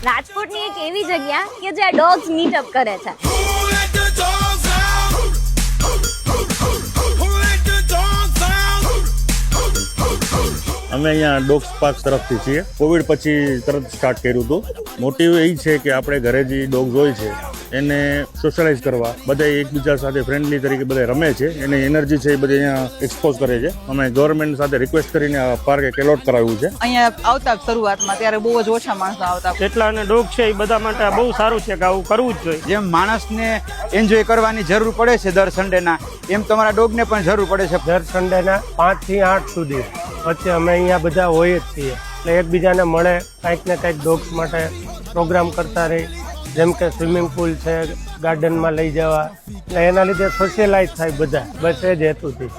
રાજકોટની એક એવી જગ્યા કે જ્યાં ડોગ્સ મીટઅપ કરે છે. અમે અહીંયા ડોગ્સ પાર્ક તરફથી છીએ. કોવિડ પછી તરત સ્ટાર્ટ કર્યું હતું. મોટિવ એ છે કે આપણે ઘરે જે ડોગ્સ હોય છે એને સોશિયલાઇઝ કરવા, બધા એકબીજા સાથે ફ્રેન્ડલી તરીકે બધા રમે છે, એની એનર્જી છે એ બધી અહીંયા એક્સપોઝ કરે છે. અમે ગવર્મેન્ટ સાથે રિક્વેસ્ટ કરીને આ પાર્ક એક એલોટ કરાવ્યું છે. અહીંયા આવતા શરૂઆતમાં ત્યારે બહુ જ ઓછા માણસો આવતા. જેટલા અને ડોગ છે એ બધા માટે બહુ સારું છે કે આવું કરવું જ જોઈએ. જેમ માણસને એન્જોય કરવાની જરૂર પડે છે દર સન્ડેના, એમ તમારા ડોગને પણ જરૂર પડે છે. દર સન્ડેના 5 થી 8 સુધી વચ્ચે અમે અહીંયા બધા હોય જ છીએ, એટલે એકબીજાને મળે, કંઈક ને કંઈક ડોગ્સ માટે પ્રોગ્રામ કરતા રહી, જેમ કે સ્વિમિંગ પુલ છે, ગાર્ડનમાં લઈ જવા, એટલે એના લીધે સોશિયલાઇઝ થાય બધા. બસ એ જ હેતુથી.